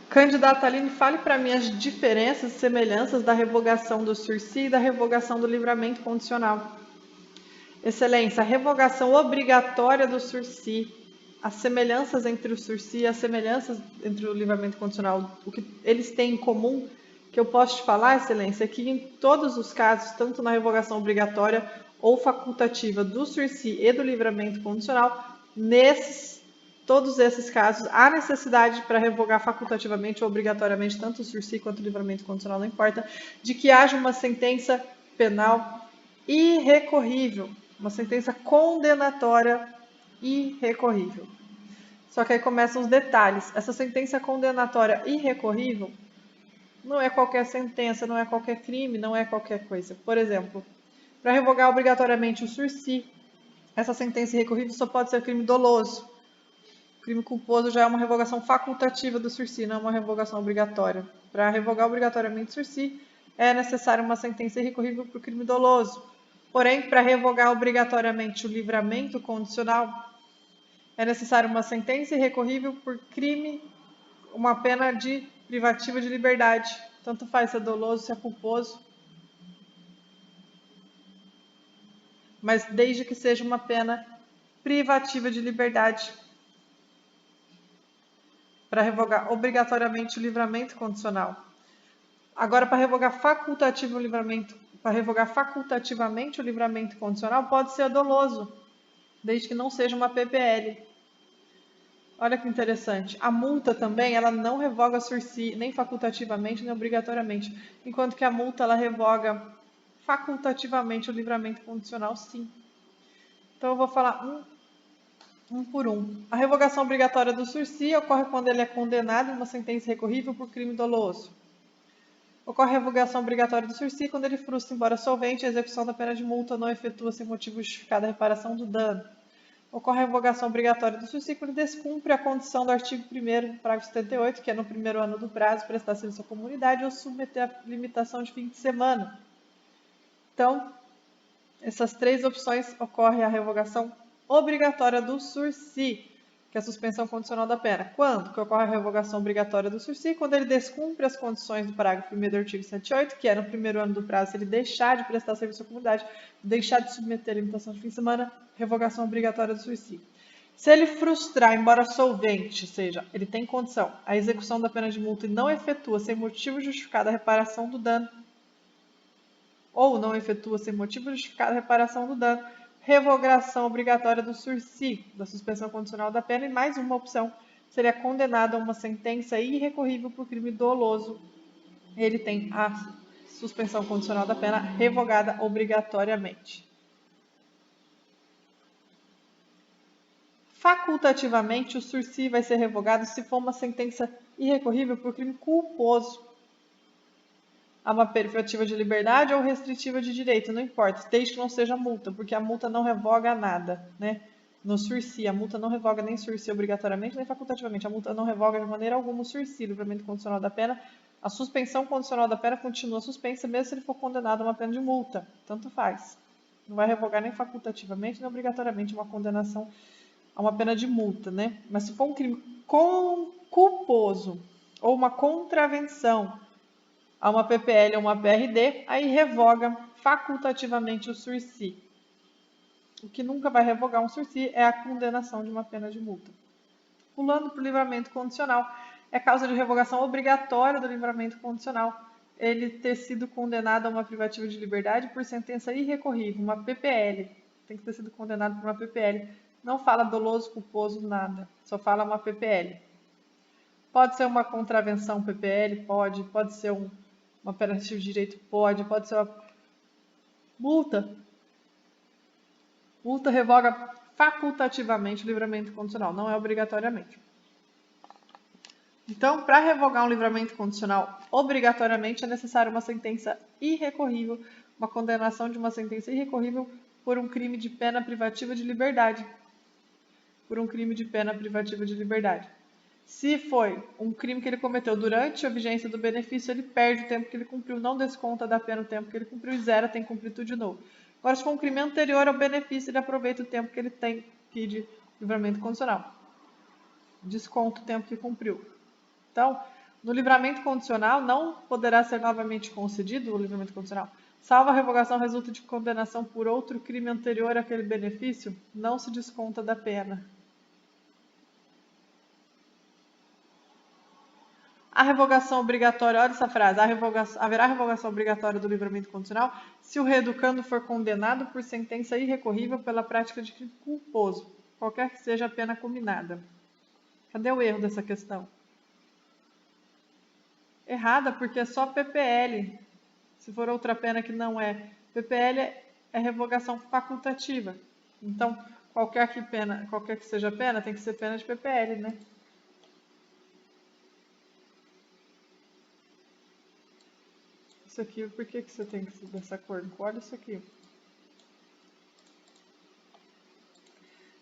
Candidata Aline, fale para mim as diferenças e semelhanças da revogação do sursi e da revogação do livramento condicional. Excelência, a revogação obrigatória do sursi, as semelhanças entre o sursi e as semelhanças entre o livramento condicional, o que eles têm em comum, que eu posso te falar, Excelência, é que em todos os casos, tanto na revogação obrigatória ou facultativa do sursi e do livramento condicional, todos esses casos, há necessidade para revogar facultativamente ou obrigatoriamente, tanto o sursi quanto o livramento condicional, não importa, de que haja uma sentença penal irrecorrível, uma sentença condenatória irrecorrível. Só que aí começam os detalhes. Essa sentença condenatória irrecorrível não é qualquer sentença, não é qualquer crime, não é qualquer coisa. Por exemplo, para revogar obrigatoriamente o sursi, essa sentença irrecorrível só pode ser crime doloso. O crime culposo já é uma revogação facultativa do sursi, não é uma revogação obrigatória. Para revogar obrigatoriamente o sursi, é necessária uma sentença irrecorrível para o crime doloso. Porém, para revogar obrigatoriamente o livramento condicional, é necessária uma sentença irrecorrível por crime, uma pena de privativa de liberdade. Tanto faz se é doloso, se é culposo, mas desde que seja uma pena privativa de liberdade. Para revogar obrigatoriamente o livramento condicional. Agora, para revogar facultativamente o livramento condicional, pode ser doloso, desde que não seja uma PPL. Olha que interessante. A multa também, ela não revoga sursi, nem facultativamente, nem obrigatoriamente. Enquanto que a multa, ela revoga facultativamente o livramento condicional, sim. Então, eu vou falar um por um. A revogação obrigatória do sursi ocorre quando ele é condenado em uma sentença recorrível por crime doloso. Ocorre a revogação obrigatória do sursi quando ele frustra, embora solvente, a execução da pena de multa ou não efetua sem motivo justificado a reparação do dano. Ocorre a revogação obrigatória do sursi quando descumpre a condição do artigo 1º, parágrafo 78, que é no primeiro ano do prazo prestar serviço à comunidade ou submeter a limitação de fim de semana. Então, essas três opções ocorre a revogação obrigatória do sursi, que é a suspensão condicional da pena. Quando que ocorre a revogação obrigatória do sursi? Quando ele descumpre as condições do parágrafo 1º do artigo 108, que é no primeiro ano do prazo, se ele deixar de prestar serviço à comunidade, deixar de submeter a limitação de fim de semana, revogação obrigatória do sursi. Se ele frustrar, embora solvente, ou seja, ele tem condição, a execução da pena de multa e não efetua sem motivo justificado a reparação do dano, ou não efetua sem motivo justificado a reparação do dano, revogação obrigatória do sursi, da suspensão condicional da pena, e mais uma opção, seria condenado a uma sentença irrecorrível por crime doloso. Ele tem a suspensão condicional da pena revogada obrigatoriamente. Facultativamente, o sursi vai ser revogado se for uma sentença irrecorrível por crime culposo. Há uma privativa de liberdade ou restritiva de direito, não importa, desde que não seja multa, porque a multa não revoga nada, né? No sursi, a multa não revoga nem sursi obrigatoriamente, nem facultativamente. A multa não revoga de maneira alguma o sursi, livramento condicional da pena. A suspensão condicional da pena continua suspensa, mesmo se ele for condenado a uma pena de multa. Tanto faz. Não vai revogar nem facultativamente, nem obrigatoriamente uma condenação a uma pena de multa, né? Mas se for um crime culposo ou uma contravenção a uma PPL ou uma PRD, aí revoga facultativamente o sursi. O que nunca vai revogar um sursi é a condenação de uma pena de multa. Pulando para o livramento condicional, é causa de revogação obrigatória do livramento condicional ele ter sido condenado a uma privativa de liberdade por sentença irrecorrível, uma PPL. Tem que ter sido condenado por uma PPL. Não fala doloso, culposo, nada. Só fala uma PPL. Pode ser uma contravenção PPL? Pode ser uma operativa de direito? Pode ser uma multa. Multa revoga facultativamente o livramento condicional, não é obrigatoriamente. Então, para revogar um livramento condicional obrigatoriamente, é necessária uma sentença irrecorrível, uma condenação de uma sentença irrecorrível por um crime de pena privativa de liberdade. Por um crime de pena privativa de liberdade. Se foi um crime que ele cometeu durante a vigência do benefício, ele perde o tempo que ele cumpriu, não desconta da pena o tempo que ele cumpriu e zera, tem que cumprir tudo de novo. Agora, se for um crime anterior ao benefício, ele aproveita o tempo que ele tem aqui de livramento condicional. Desconta o tempo que cumpriu. Então, No livramento condicional, não poderá ser novamente concedido o livramento condicional, salvo a revogação resulta de condenação por outro crime anterior àquele benefício, não se desconta da pena. A revogação obrigatória, olha essa frase, haverá revogação obrigatória do livramento condicional se o reeducando for condenado por sentença irrecorrível pela prática de crime culposo, qualquer que seja a pena combinada. Cadê o erro dessa questão? Errada, porque é só PPL. Se for outra pena que não é PPL, é revogação facultativa. Então, qualquer que seja a pena, tem que ser pena de PPL, né? Isso aqui, por que você tem que ser dessa cor? Olha isso aqui.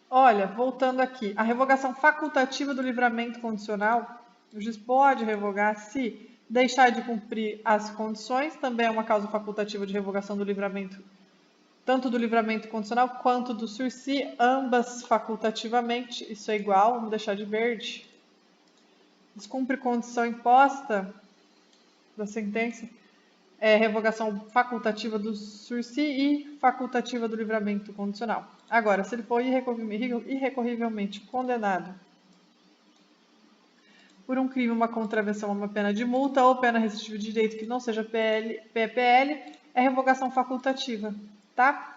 Olha, voltando aqui, a revogação facultativa do livramento condicional, o juiz pode revogar se deixar de cumprir as condições, também é uma causa facultativa de revogação do livramento, tanto do livramento condicional quanto do sursi, ambas facultativamente, isso é igual, vamos deixar de verde. Descumpre condição imposta da sentença, revogação facultativa do sursi e facultativa do livramento condicional. Agora, se ele for irrecorrivelmente condenado por um crime, uma contravenção, uma pena de multa ou pena restritiva de direito que não seja PPL, é revogação facultativa, tá?